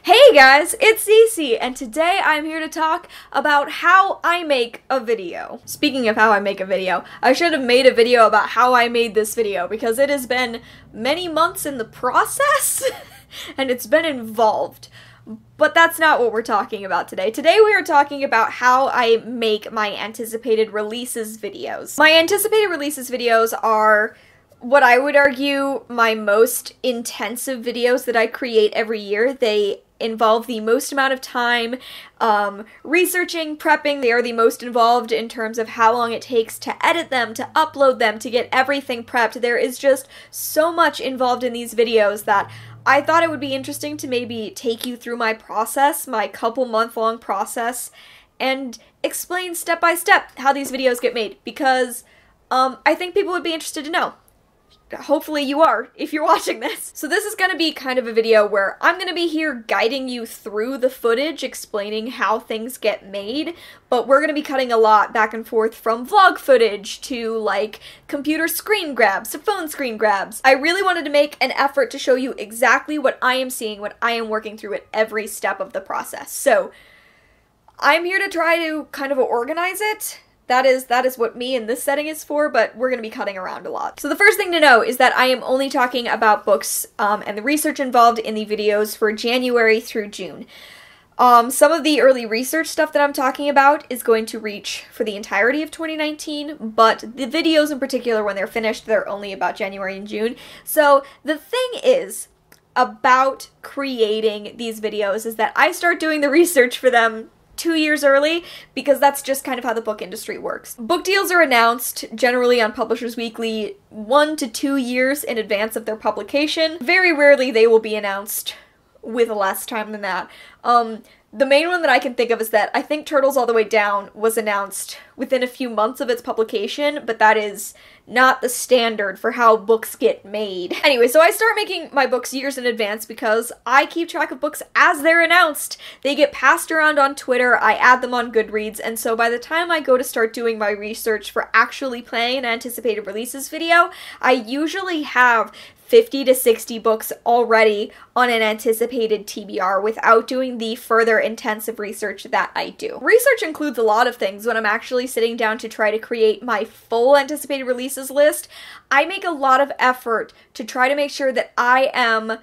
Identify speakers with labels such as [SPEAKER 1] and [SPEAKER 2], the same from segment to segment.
[SPEAKER 1] Hey guys, it's Cece, and today I'm here to talk about how I make a video. Speaking of how I make a video, I should have made a video about how I made this video because it has been many months in the process and it's been involved. But that's not what we're talking about today. Today we are talking about how I make my anticipated releases videos. My anticipated releases videos are what I would argue my most intensive videos that I create every year. They involve the most amount of time researching, prepping. They are the most involved in terms of how long it takes to edit them, to upload them, to get everything prepped. There is just so much involved in these videos that I thought it would be interesting to maybe take you through my process, my couple month-long process, and explain step by step how these videos get made, because I think people would be interested to know. Hopefully you are, if you're watching this. So this is going to be kind of a video where I'm going to be here guiding you through the footage, explaining how things get made, but we're going to be cutting a lot back and forth from vlog footage to, like, computer screen grabs to phone screen grabs. I really wanted to make an effort to show you exactly what I am seeing, what I am working through at every step of the process. So I'm here to try to kind of organize it. That is what me in this setting is for, but we're going to be cutting around a lot. So the first thing to know is that I am only talking about books and the research involved in the videos for January through June. Some of the early research stuff that I'm talking about is going to reach for the entirety of 2019, but the videos in particular, when they're finished, they're only about January and June. So the thing is about creating these videos is that I start doing the research for them 2 years early, because that's just kind of how the book industry works. Book deals are announced generally on Publishers Weekly 1 to 2 years in advance of their publication. Very rarely they will be announced with less time than that. The main one that I can think of is that I think Turtles All the Way Down was announced within a few months of its publication, but that is not the standard for how books get made. Anyway, so I start making my books years in advance because I keep track of books as they're announced. They get passed around on Twitter, I add them on Goodreads, and so by the time I go to start doing my research for actually planning an anticipated releases video, I usually have 50 to 60 books already on an anticipated TBR without doing the further intensive research that I do. Research includes a lot of things. When I'm actually sitting down to try to create my full anticipated releases list, I make a lot of effort to try to make sure that I am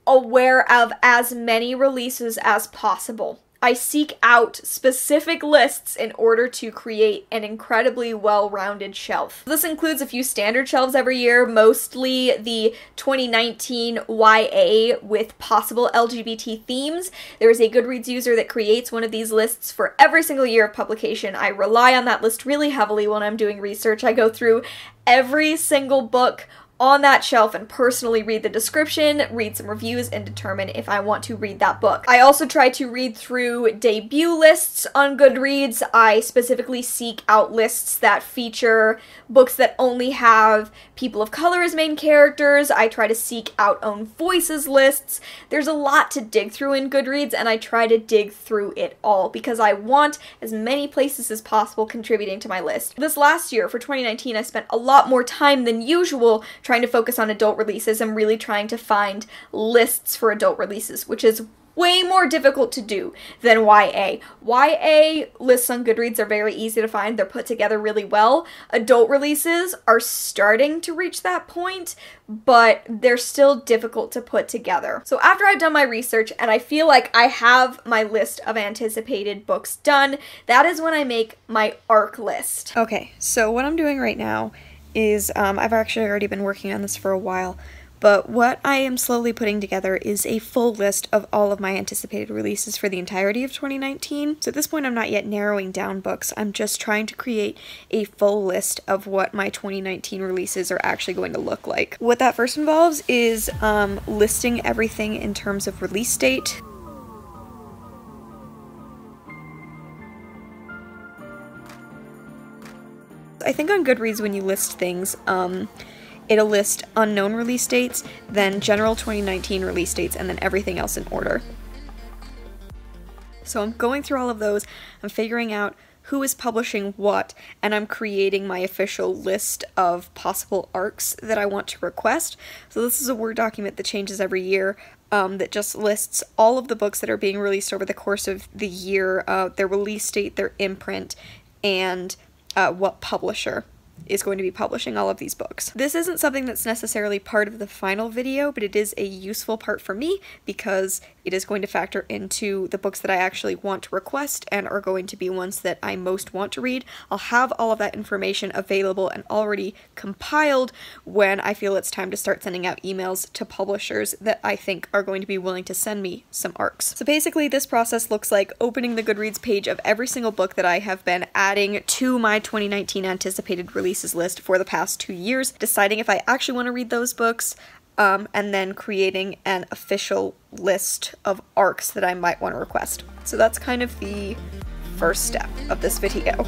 [SPEAKER 1] aware of as many releases as possible. I seek out specific lists in order to create an incredibly well-rounded shelf. This includes a few standard shelves every year, mostly the 2019 YA with possible LGBT themes. There is a Goodreads user that creates one of these lists for every single year of publication. I rely on that list really heavily when I'm doing research. I go through every single book on that shelf and personally read the description, read some reviews, and determine if I want to read that book. I also try to read through debut lists on Goodreads. I specifically seek out lists that feature books that only have people of color as main characters. I try to seek out own voices lists. There's a lot to dig through in Goodreads, and I try to dig through it all because I want as many places as possible contributing to my list. This last year, for 2019, I spent a lot more time than usual trying to focus on adult releases and really trying to find lists for adult releases, which is way more difficult to do than YA. YA lists on Goodreads are very easy to find. They're put together really well. Adult releases are starting to reach that point, but they're still difficult to put together. So after I've done my research and I feel like I have my list of anticipated books done, that is when I make my ARC list. Okay, so what I'm doing right now is, I've actually already been working on this for a while, but what I am slowly putting together is a full list of all of my anticipated releases for the entirety of 2019. So at this point I'm not yet narrowing down books, I'm just trying to create a full list of what my 2019 releases are actually going to look like. What that first involves is listing everything in terms of release date. I think on Goodreads when you list things, it'll list unknown release dates, then general 2019 release dates, and then everything else in order. So I'm going through all of those, I'm figuring out who is publishing what, and I'm creating my official list of possible arcs that I want to request. So this is a Word document that changes every year. that just lists all of the books that are being released over the course of the year, their release date, their imprint, and what publisher is going to be publishing all of these books. This isn't something that's necessarily part of the final video, but it is a useful part for me because it is going to factor into the books that I actually want to request and are going to be ones that I most want to read. I'll have all of that information available and already compiled when I feel it's time to start sending out emails to publishers that I think are going to be willing to send me some ARCs. So basically this process looks like opening the Goodreads page of every single book that I have been adding to my 2019 anticipated releases list for the past 2 years, deciding if I actually want to read those books, and then creating an official list of ARCs that I might want to request. So that's kind of the first step of this video.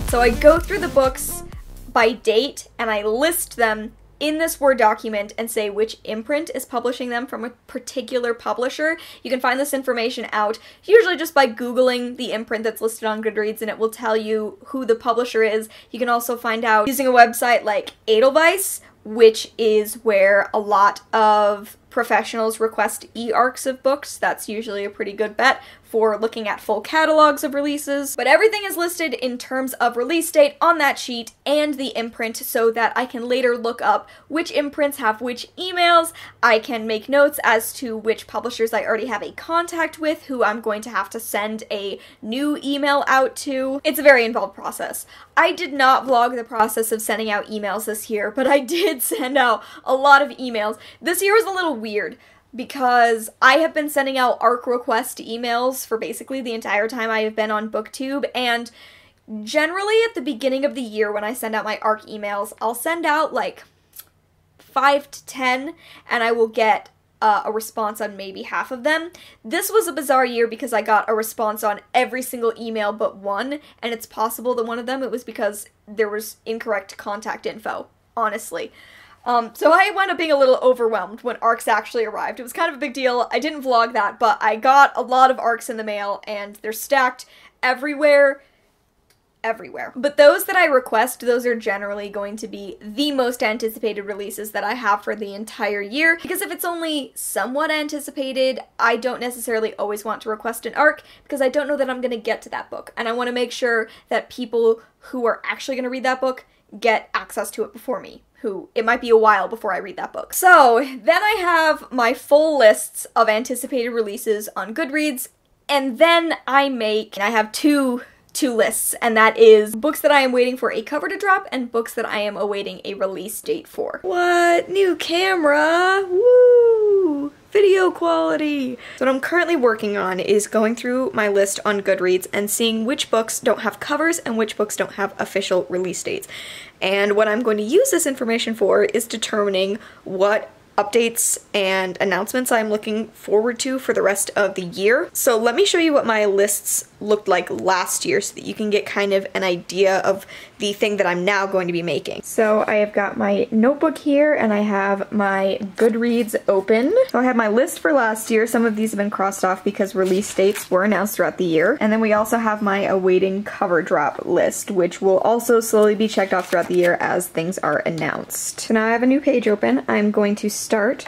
[SPEAKER 1] So I go through the books by date and I list them in this Word document and say which imprint is publishing them from a particular publisher. You can find this information out usually just by Googling the imprint that's listed on Goodreads and it will tell you who the publisher is. You can also find out using a website like Edelweiss, which is where a lot of professionals request e-ARCs of books. That's usually a pretty good bet for looking at full catalogs of releases. But everything is listed in terms of release date on that sheet and the imprint so that I can later look up which imprints have which emails. I can make notes as to which publishers I already have a contact with, who I'm going to have to send a new email out to. It's a very involved process. I did not vlog the process of sending out emails this year, but I did send out a lot of emails. This year was a little weird because I have been sending out ARC request emails for basically the entire time I have been on BookTube, and generally at the beginning of the year when I send out my ARC emails, I'll send out like 5 to 10 and I will get a response on maybe half of them. This was a bizarre year because I got a response on every single email but one, and it's possible that one of them it was because there was incorrect contact info, honestly. So I wound up being a little overwhelmed when ARCs actually arrived. It was kind of a big deal. I didn't vlog that, but I got a lot of ARCs in the mail, and they're stacked everywhere. But those that I request, those are generally going to be the most anticipated releases that I have for the entire year, because if it's only somewhat anticipated, I don't necessarily always want to request an ARC, because I don't know that I'm going to get to that book, and I want to make sure that people who are actually going to read that book get access to it before me, who it might be a while before I read that book. So then I have my full lists of anticipated releases on Goodreads, and then I have two lists, and that is books that I am waiting for a cover to drop and books that I am awaiting a release date for. What? New camera? Woo! Video quality! So what I'm currently working on is going through my list on Goodreads and seeing which books don't have covers and which books don't have official release dates. And what I'm going to use this information for is determining what updates and announcements I'm looking forward to for the rest of the year. So let me show you what my lists looked like last year so that you can get kind of an idea of the thing that I'm now going to be making. So I have got my notebook here and I have my Goodreads open. So I have my list for last year. Some of these have been crossed off because release dates were announced throughout the year. And then we also have my awaiting cover drop list, which will also slowly be checked off throughout the year as things are announced. So now I have a new page open. I'm going to start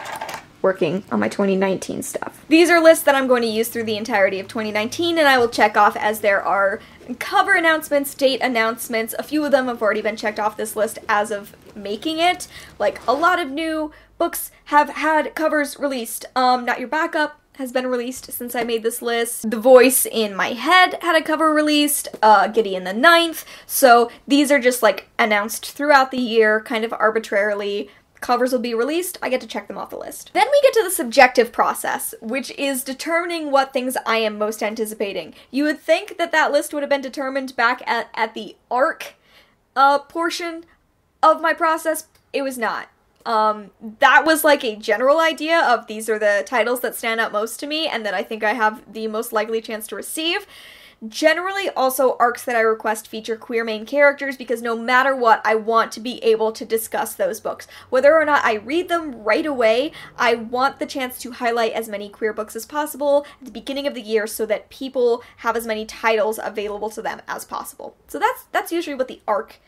[SPEAKER 1] working on my 2019 stuff. These are lists that I'm going to use through the entirety of 2019, and I will check off as there are cover announcements, date announcements. A few of them have already been checked off this list as of making it. Like, a lot of new books have had covers released. Not Your Backup has been released since I made this list. The Voice in My Head had a cover released, Gideon the Ninth. So these are just like announced throughout the year, kind of arbitrarily. Covers will be released, I get to check them off the list. Then we get to the subjective process, which is determining what things I am most anticipating. You would think that that list would have been determined back at the ARC portion of my process. It was not. That was like a general idea of these are the titles that stand out most to me and that I think I have the most likely chance to receive. Generally, also arcs that I request feature queer main characters because no matter what, I want to be able to discuss those books. Whether or not I read them right away, I want the chance to highlight as many queer books as possible at the beginning of the year so that people have as many titles available to them as possible. So that's usually what the arc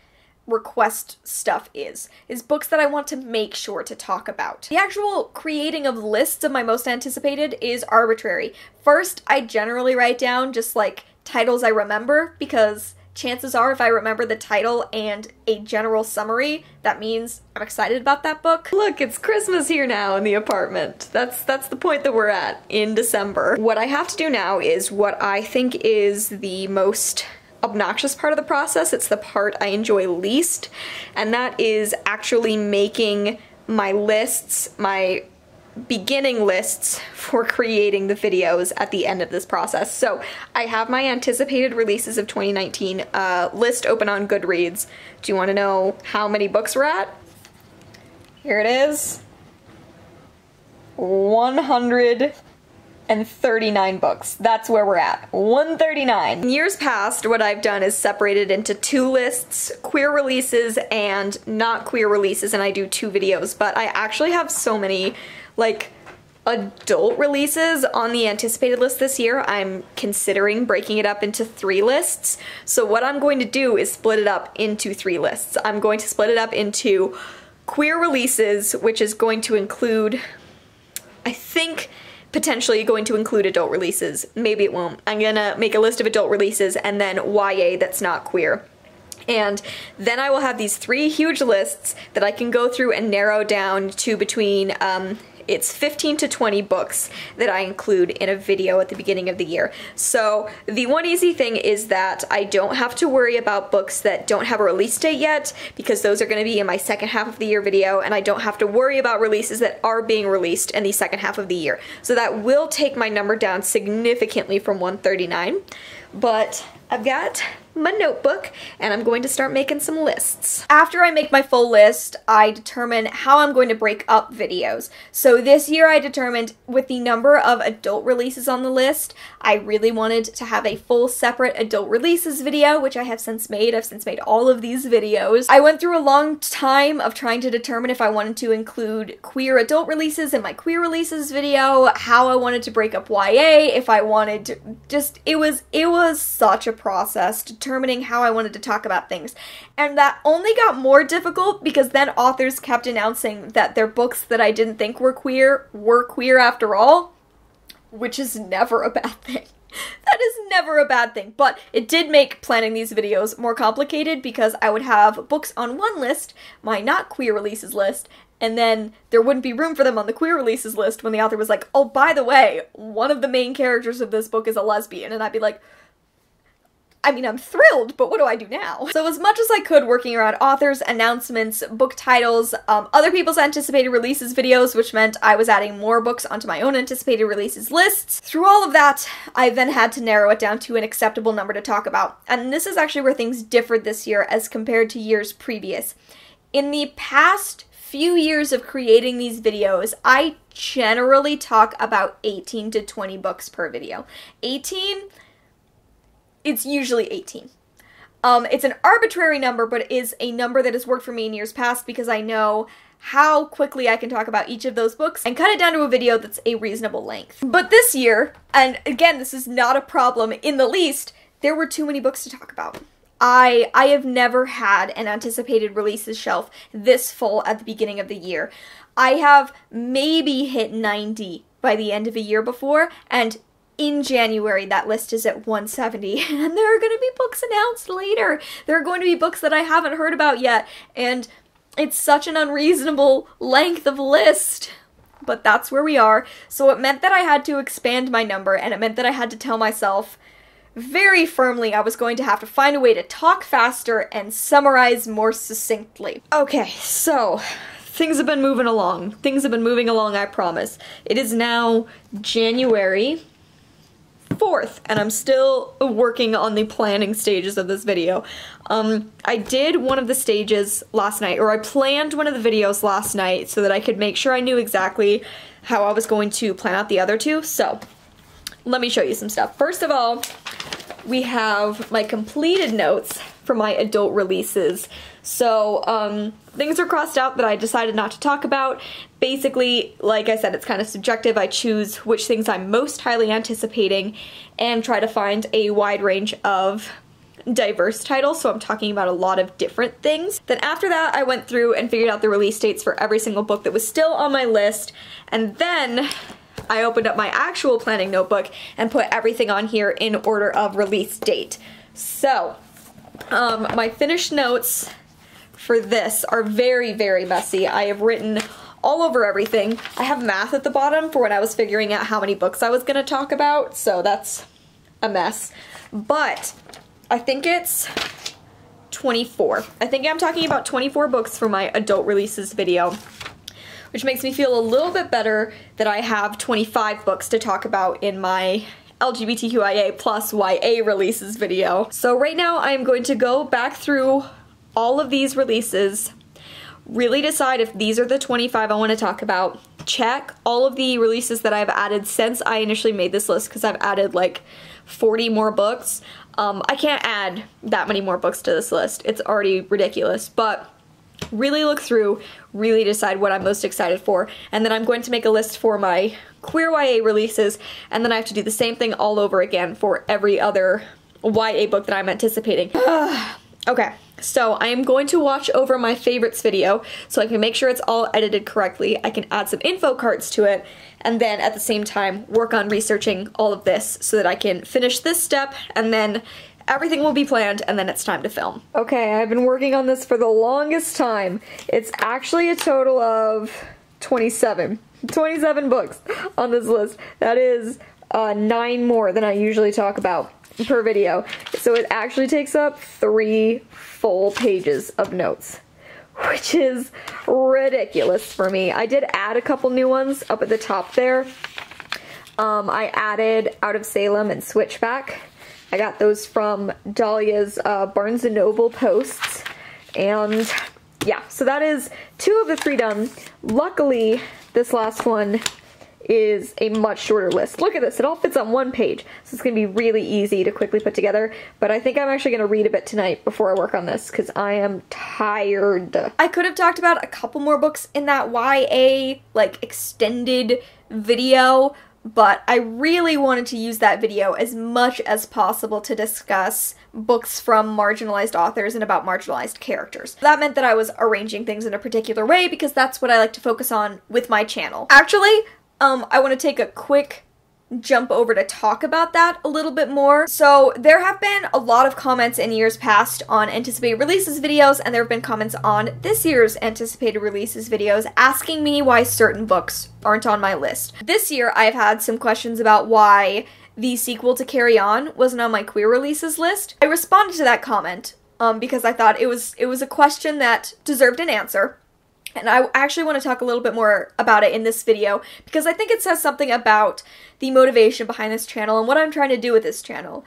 [SPEAKER 1] request stuff is books that I want to make sure to talk about. The actual creating of lists of my most anticipated is arbitrary. First, I generally write down just like titles I remember, because chances are if I remember the title and a general summary, that means I'm excited about that book. Look, it's Christmas here now in the apartment. That's the point that we're at in December. What I have to do now is what I think is the most obnoxious part of the process. It's the part I enjoy least, and that is actually making my lists, my beginning lists for creating the videos at the end of this process. So I have my anticipated releases of 2019 list open on Goodreads. Do you want to know how many books we're at? Here it is. 139 books. That's where we're at. 139. In years past, what I've done is separated into two lists, queer releases and not queer releases, and I do 2 videos, but I actually have so many like adult releases on the anticipated list this year. I'm considering breaking it up into 3 lists. So what I'm going to do is split it up into 3 lists. I'm going to split it up into queer releases, which is going to include, I think, potentially going to include adult releases. Maybe it won't. I'm gonna make a list of adult releases and then YA that's not queer. And then I will have these 3 huge lists that I can go through and narrow down to between it's 15 to 20 books that I include in a video at the beginning of the year. So the one easy thing is that I don't have to worry about books that don't have a release date yet, because those are going to be in my second half of the year video, and I don't have to worry about releases that are being released in the second half of the year. So that will take my number down significantly from 139, but I've got my notebook and I'm going to start making some lists. After I make my full list, I determine how I'm going to break up videos. So this year I determined with the number of adult releases on the list, I really wanted to have a full separate adult releases video, which I have since made. I've since made all of these videos. I went through a long time of trying to determine if I wanted to include queer adult releases in my queer releases video, how I wanted to break up YA, if I wanted to just, it was such a process determining how I wanted to talk about things. And that only got more difficult because then authors kept announcing that their books that I didn't think were queer after all, which is never a bad thing. That is never a bad thing, but it did make planning these videos more complicated because I would have books on one list, my not queer releases list, and then there wouldn't be room for them on the queer releases list when the author was like, oh, by the way, one of the main characters of this book is a lesbian, and I'd be like, I mean, I'm thrilled, but what do I do now? So as much as I could working around authors, announcements, book titles, other people's anticipated releases videos, which meant I was adding more books onto my own anticipated releases lists. Through all of that, I then had to narrow it down to an acceptable number to talk about. And this is actually where things differed this year as compared to years previous. In the past few years of creating these videos, I generally talk about 18 to 20 books per video. 18? It's usually 18. It's an arbitrary number, but it is a number that has worked for me in years past because I know how quickly I can talk about each of those books and cut it down to a video that's a reasonable length. But this year, and again, this is not a problem in the least, there were too many books to talk about. I have never had an anticipated releases shelf this full at the beginning of the year. I have maybe hit 90 by the end of a year before, and in January, that list is at 170, and there are going to be books announced later. There are going to be books that I haven't heard about yet, and it's such an unreasonable length of list. But that's where we are, so it meant that I had to expand my number, and it meant that I had to tell myself very firmly I was going to have to find a way to talk faster and summarize more succinctly. Okay, so things have been moving along. Things have been moving along, I promise. It is now January 4th, and I'm still working on the planning stages of this video. I did one of the stages last night, or I planned one of the videos last night so that I could make sure I knew exactly how I was going to plan out the other two. So let me show you some stuff. First of all, we have my completed notes for my adult releases. So, things are crossed out that I decided not to talk about. Basically, like I said, it's kind of subjective. I choose which things I'm most highly anticipating and try to find a wide range of diverse titles, so I'm talking about a lot of different things. Then after that, I went through and figured out the release dates for every single book that was still on my list, and then I opened up my actual planning notebook and put everything on here in order of release date. So, my finished notes for this are very, very messy. I have written all over everything. I have math at the bottom for when I was figuring out how many books I was going to talk about, so that's a mess. But I think it's 24. I think I'm talking about 24 books for my adult releases video, which makes me feel a little bit better that I have 25 books to talk about in my LGBTQIA plus YA releases video. So right now I'm going to go back through all of these releases, really decide if these are the 25 I want to talk about, check all of the releases that I've added since I initially made this list, because I've added like 40 more books. I can't add that many more books to this list. It's already ridiculous, but really look through, really decide what I'm most excited for, and then I'm going to make a list for my queer YA releases, and then I have to do the same thing all over again for every other YA book that I'm anticipating. Okay, so I am going to watch over my favorites video so I can make sure it's all edited correctly. I can add some info cards to it, and then at the same time work on researching all of this so that I can finish this step, and then everything will be planned, and then it's time to film. Okay, I've been working on this for the longest time. It's actually a total of 27 books on this list. That is 9 more than I usually talk about per video. So it actually takes up 3 full pages of notes, which is ridiculous for me. I did add a couple new ones up at the top there. I added Out of Salem and Switchback. I got those from Dahlia's Barnes & Noble posts, and yeah, so that is 2 of the 3 done. Luckily, this last one is a much shorter list. Look at this, it all fits on 1 page, so it's going to be really easy to quickly put together, but I think I'm actually going to read a bit tonight before I work on this, because I am tired. I could have talked about a couple more books in that YA, like, extended video, but I really wanted to use that video as much as possible to discuss books from marginalized authors and about marginalized characters. That meant that I was arranging things in a particular way because that's what I like to focus on with my channel. Actually, I want to take a quick jump over to talk about that a little bit more. So there have been a lot of comments in years past on anticipated releases videos, and there have been comments on this year's anticipated releases videos asking me why certain books aren't on my list. This year I've had some questions about why the sequel to Carry On wasn't on my queer releases list. I responded to that comment because I thought it was a question that deserved an answer. And I actually want to talk a little bit more about it in this video because I think it says something about the motivation behind this channel and what I'm trying to do with this channel.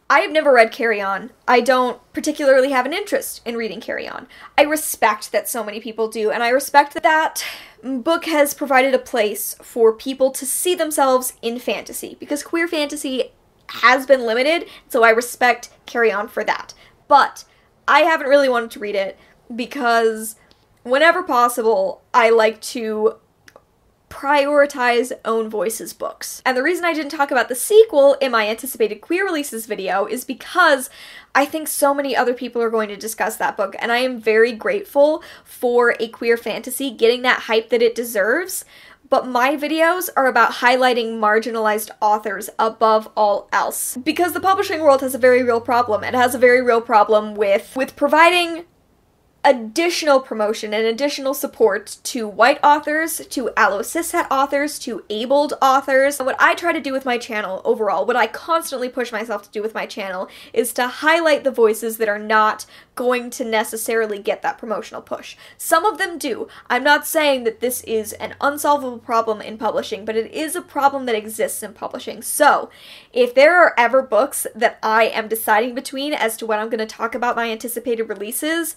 [SPEAKER 1] I have never read Carry On. I don't particularly have an interest in reading Carry On. I respect that so many people do, and I respect that that book has provided a place for people to see themselves in fantasy, because queer fantasy has been limited, so I respect Carry On for that. But I haven't really wanted to read it because whenever possible, I like to prioritize own voices books. And the reason I didn't talk about the sequel in my anticipated queer releases video is because I think so many other people are going to discuss that book, and I am very grateful for a queer fantasy getting that hype that it deserves. But my videos are about highlighting marginalized authors above all else. Because the publishing world has a very real problem. It has a very real problem with providing additional promotion and additional support to white authors, to allo cishet authors, to abled authors. And what I try to do with my channel overall, what I constantly push myself to do with my channel, is to highlight the voices that are not going to necessarily get that promotional push. Some of them do. I'm not saying that this is an unsolvable problem in publishing, but it is a problem that exists in publishing. So, if there are ever books that I am deciding between as to when I'm going to talk about my anticipated releases,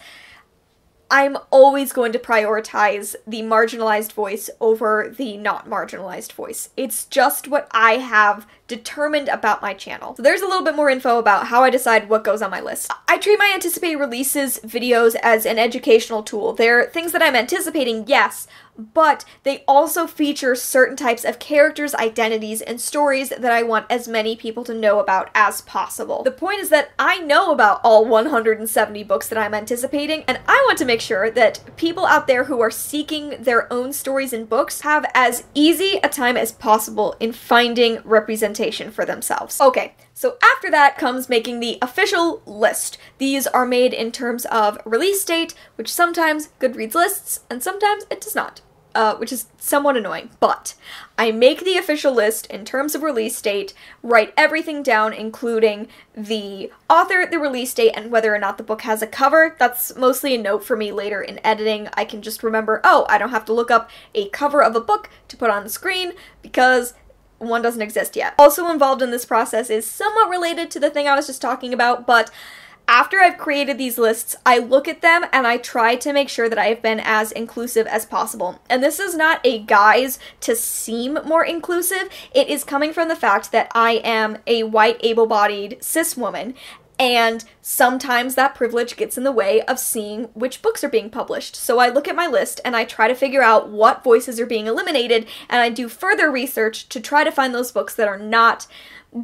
[SPEAKER 1] I'm always going to prioritize the marginalized voice over the not marginalized voice. It's just what I have determined about my channel. So there's a little bit more info about how I decide what goes on my list. I treat my anticipated releases videos as an educational tool. They're things that I'm anticipating, yes, but they also feature certain types of characters, identities, and stories that I want as many people to know about as possible. The point is that I know about all 170 books that I'm anticipating, and I want to make sure that people out there who are seeking their own stories in books have as easy a time as possible in finding representation for themselves. Okay, so after that comes making the official list. These are made in terms of release date, which sometimes Goodreads lists, and sometimes it does not. Which is somewhat annoying, but I make the official list in terms of release date, write everything down, including the author, the release date, and whether or not the book has a cover. That's mostly a note for me later in editing. I can just remember, oh, I don't have to look up a cover of a book to put on the screen because one doesn't exist yet. Also involved in this process is somewhat related to the thing I was just talking about, but after I've created these lists, I look at them and I try to make sure that I have been as inclusive as possible. And this is not a guise to seem more inclusive. It is coming from the fact that I am a white, able-bodied cis woman, and sometimes that privilege gets in the way of seeing which books are being published. So I look at my list and I try to figure out what voices are being eliminated, and I do further research to try to find those books that are not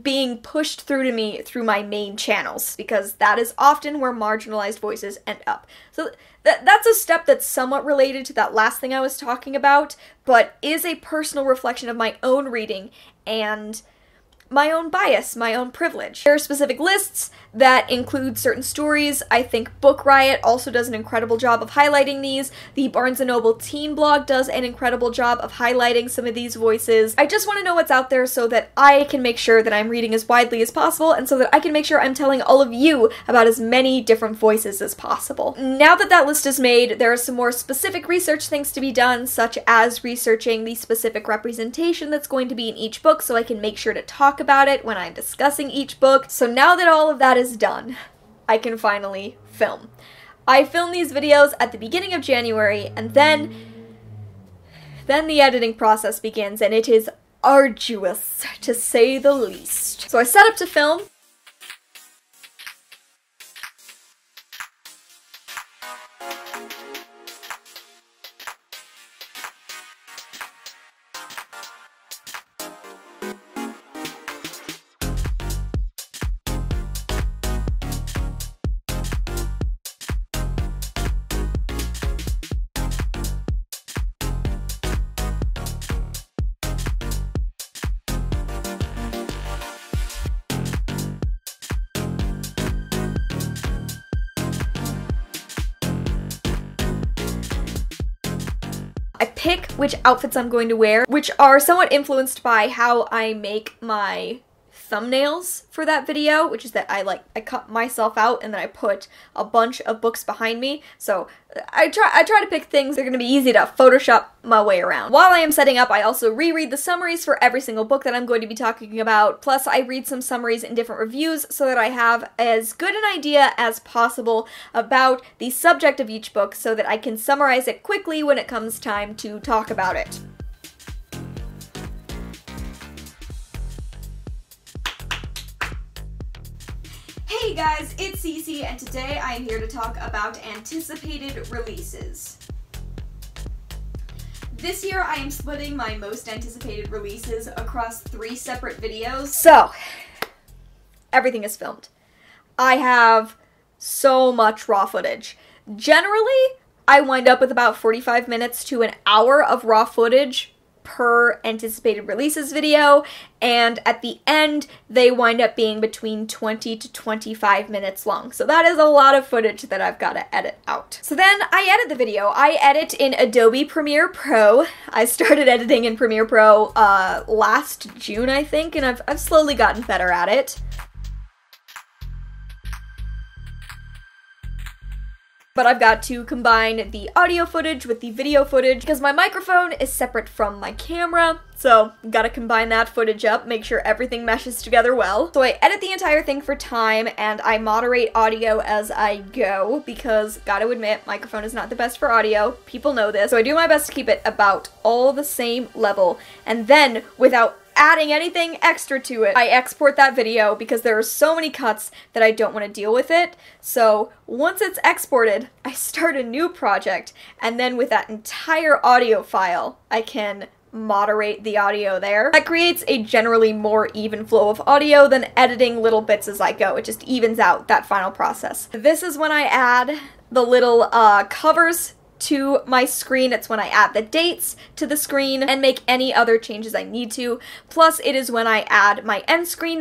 [SPEAKER 1] being pushed through to me through my main channels, because that is often where marginalized voices end up. So that's a step that's somewhat related to that last thing I was talking about, but is a personal reflection of my own reading and my own bias, my own privilege. There are specific lists that include certain stories. I think Book Riot also does an incredible job of highlighting these. The Barnes & Noble teen blog does an incredible job of highlighting some of these voices. I just want to know what's out there so that I can make sure that I'm reading as widely as possible, and so that I can make sure I'm telling all of you about as many different voices as possible. Now that that list is made, there are some more specific research things to be done, such as researching the specific representation that's going to be in each book so I can make sure to talk about it when I'm discussing each book. So now that all of that is done, I can finally film. I film these videos at the beginning of January, and then the editing process begins, and it is arduous, to say the least. So I set up to film. I pick which outfits I'm going to wear, which are somewhat influenced by how I make my thumbnails for that video, which is that I cut myself out and then I put a bunch of books behind me. So I try to pick things that are going to be easy to Photoshop my way around. While I am setting up, I also reread the summaries for every single book that I'm going to be talking about. Plus, I read some summaries in different reviews so that I have as good an idea as possible about the subject of each book so that I can summarize it quickly when it comes time to talk about it. Hey guys, it's Cece, and today I am here to talk about anticipated releases. This year I am splitting my most anticipated releases across 3 separate videos. So, everything is filmed. I have so much raw footage. Generally, I wind up with about 45 minutes to an hour of raw footage per anticipated releases video, and at the end they wind up being between 20 to 25 minutes long. So that is a lot of footage that I've got to edit out. So then I edit the video. I edit in Adobe Premiere Pro. I started editing in Premiere Pro last June, I think, and I've slowly gotten better at it. But I've got to combine the audio footage with the video footage because my microphone is separate from my camera, so gotta combine that footage up, make sure everything meshes together well. So I edit the entire thing for time, and I moderate audio as I go because, gotta admit, microphone is not the best for audio. People know this. So I do my best to keep it about all the same level, and then, without adding anything extra to it, I export that video because there are so many cuts that I don't want to deal with it. So once it's exported, I start a new project, and then with that entire audio file, I can moderate the audio there. That creates a generally more even flow of audio than editing little bits as I go. It just evens out that final process. This is when I add the little covers to my screen. It's when I add the dates to the screen and make any other changes I need to. Plus, it is when I add my end screen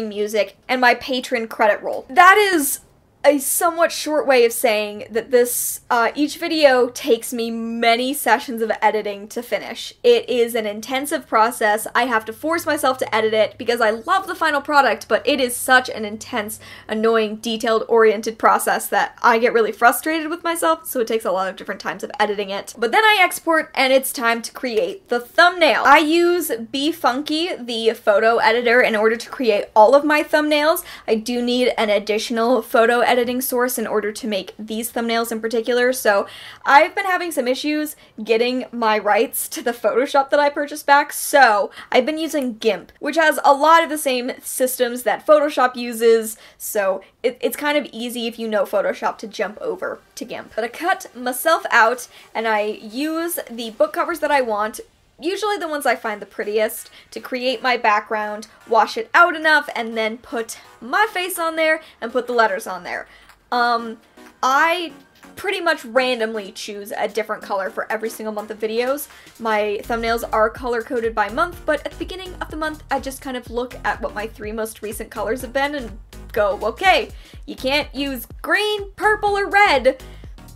[SPEAKER 1] music, and my patron credit roll. That is a somewhat short way of saying that this, each video takes me many sessions of editing to finish. It is an intensive process. I have to force myself to edit it because I love the final product, but it is such an intense, annoying, detailed-oriented process that I get really frustrated with myself, so it takes a lot of different times of editing it. But then I export, and it's time to create the thumbnail. I use BeFunky, the photo editor, in order to create all of my thumbnails. I do need an additional photo editing source in order to make these thumbnails in particular, so I've been having some issues getting my rights to the Photoshop that I purchased back, so I've been using GIMP, which has a lot of the same systems that Photoshop uses, so it's kind of easy if you know Photoshop to jump over to GIMP. But I cut myself out, and I use the book covers that I want, usually the ones I find the prettiest, to create my background, wash it out enough, and then put my face on there and put the letters on there. I pretty much randomly choose a different color for every single month of videos. My thumbnails are color-coded by month, but at the beginning of the month, I just kind of look at what my 3 most recent colors have been and go, okay, you can't use green, purple, or red,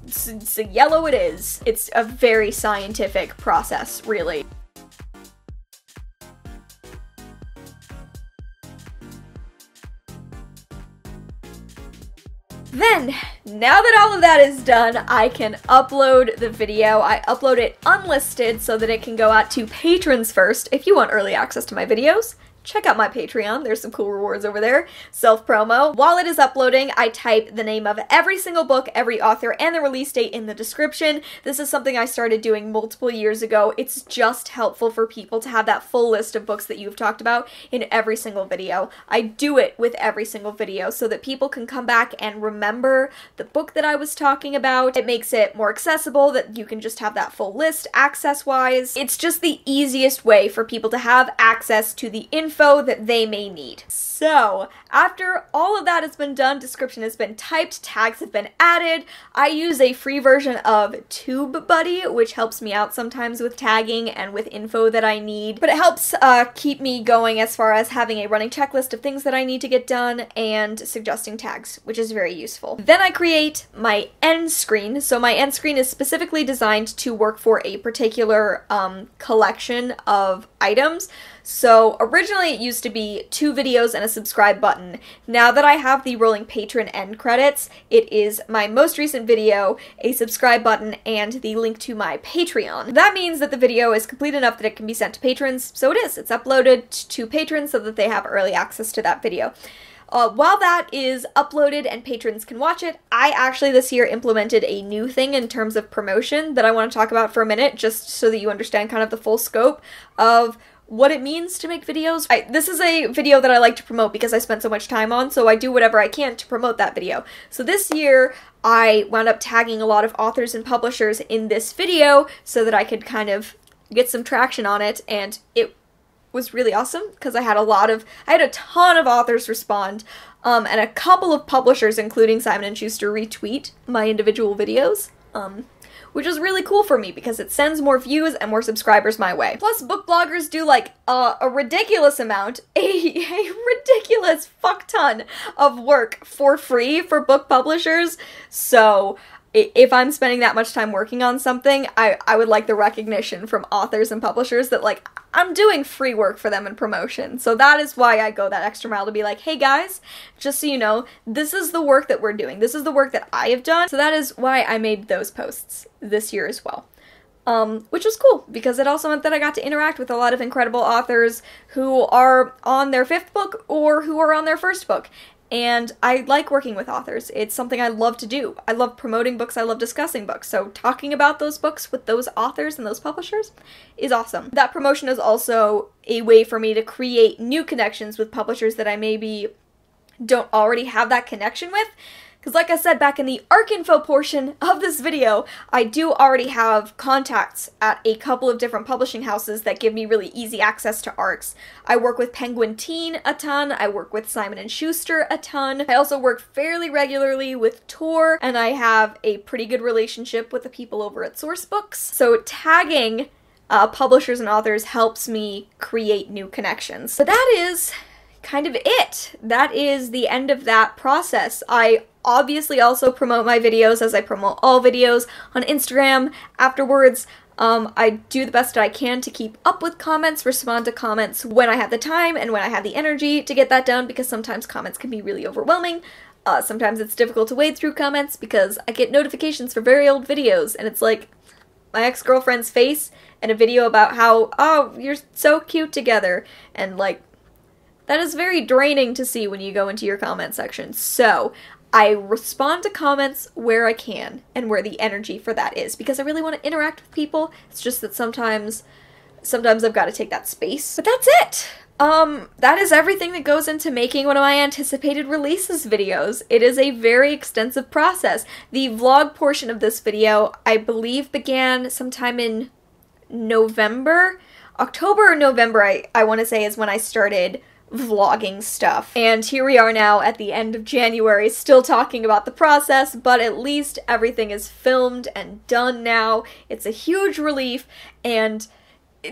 [SPEAKER 1] so yellow it is. It's a very scientific process, really. Then, now that all of that is done, I can upload the video. I upload it unlisted so that it can go out to patrons first. If you want early access to my videos, check out my Patreon. There's some cool rewards over there. Self-promo. While it is uploading, I type the name of every single book, every author, and the release date in the description. This is something I started doing multiple years ago. It's just helpful for people to have that full list of books that you've talked about in every single video. I do it with every single video so that people can come back and remember the book that I was talking about. It makes it more accessible that you can just have that full list access-wise. It's just the easiest way for people to have access to the info that they may need. So, after all of that has been done, description has been typed, tags have been added, I use a free version of TubeBuddy, which helps me out sometimes with tagging and with info that I need, but it helps keep me going as far as having a running checklist of things that I need to get done and suggesting tags, which is very useful. Then I create my end screen. So my end screen is specifically designed to work for a particular collection of items. So originally it used to be 2 videos and a subscribe button. Now that I have the rolling patron end credits, it is my most recent video, a subscribe button, and the link to my Patreon. That means that the video is complete enough that it can be sent to patrons, so it is. It's uploaded to patrons so that they have early access to that video. While that is uploaded and patrons can watch it, I actually this year implemented a new thing in terms of promotion that I want to talk about for a minute, just so that you understand kind of the full scope of what it means to make videos. This is a video that I like to promote because I spent so much time on, so I do whatever I can to promote that video. So this year, I wound up tagging a lot of authors and publishers in this video so that I could kind of get some traction on it, and it was really awesome because I had a ton of authors respond, and a couple of publishers, including Simon & Schuster, retweet my individual videos. Which is really cool for me because it sends more views and more subscribers my way. Plus, book bloggers do like a ridiculous amount, a ridiculous fuck ton of work for free for book publishers. So if I'm spending that much time working on something, I would like the recognition from authors and publishers that, like, I'm doing free work for them in promotion. So that is why I go that extra mile to be like, hey guys, just so you know, this is the work that we're doing. This is the work that I have done. So that is why I made those posts this year as well. Which was cool, because it also meant that I got to interact with a lot of incredible authors who are on their 5th book or who are on their 1st book. and I like working with authors. It's something I love to do. I love promoting books, I love discussing books, so talking about those books with those authors and those publishers is awesome. That promotion is also a way for me to create new connections with publishers that I maybe don't already have that connection with. Because like I said back in the ARC info portion of this video, I do already have contacts at a couple of different publishing houses that give me really easy access to ARCs. I work with Penguin Teen a ton, I work with Simon & Schuster a ton, I also work fairly regularly with Tor, and I have a pretty good relationship with the people over at Sourcebooks. So tagging publishers and authors helps me create new connections. But that is kind of it. That is the end of that process. I obviously also promote my videos as I promote all videos on Instagram afterwards. I do the best I can to keep up with comments, respond to comments when I have the time and when I have the energy to get that done, because sometimes comments can be really overwhelming. Sometimes it's difficult to wade through comments because I get notifications for very old videos and it's like my ex-girlfriend's face and a video about how, oh, you're so cute together, and like, that is very draining to see when you go into your comment section. So I respond to comments where I can and where the energy for that is, because I really want to interact with people. It's just that sometimes I've got to take that space. But that's it! That is everything that goes into making one of my anticipated releases videos. It is a very extensive process. The vlog portion of this video, I believe, began sometime in November. October or November, I want to say, is when I started vlogging stuff. And here we are now at the end of January, still talking about the process, but at least everything is filmed and done now. It's a huge relief, and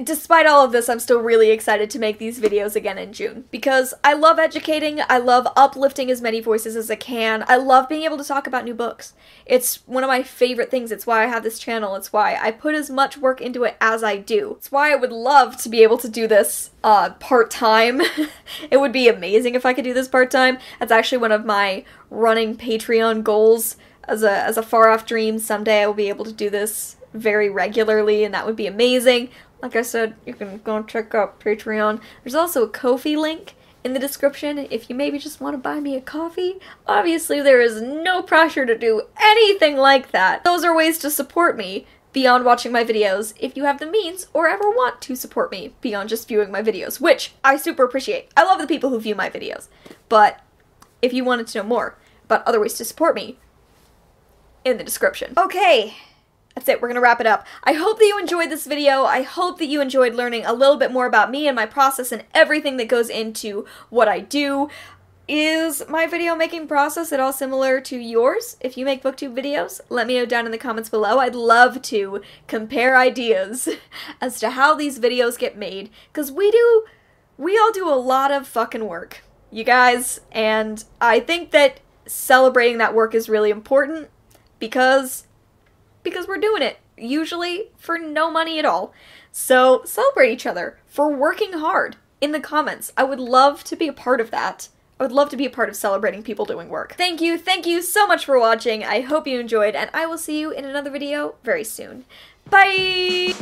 [SPEAKER 1] despite all of this, I'm still really excited to make these videos again in June, because I love educating, I love uplifting as many voices as I can, I love being able to talk about new books. It's one of my favorite things, it's why I have this channel, it's why I put as much work into it as I do. It's why I would love to be able to do this part-time. It would be amazing if I could do this part-time. That's actually one of my running Patreon goals as a far-off dream. Someday I will be able to do this very regularly, and that would be amazing. Like I said, you can go and check out Patreon. There's also a Ko-fi link in the description if you maybe just want to buy me a coffee. Obviously, there is no pressure to do anything like that. Those are ways to support me beyond watching my videos if you have the means or ever want to support me beyond just viewing my videos, which I super appreciate. I love the people who view my videos. But if you wanted to know more about other ways to support me, in the description. Okay. That's it, we're gonna wrap it up. I hope that you enjoyed this video. I hope that you enjoyed learning a little bit more about me and my process and everything that goes into what I do. Is my video making process at all similar to yours? If you make booktube videos, let me know down in the comments below. I'd love to compare ideas as to how these videos get made, because we all do a lot of fucking work, you guys, and I think that celebrating that work is really important because we're doing it, usually for no money at all. So celebrate each other for working hard in the comments. I would love to be a part of that. I would love to be a part of celebrating people doing work. Thank you so much for watching. I hope you enjoyed, and I will see you in another video very soon. Bye!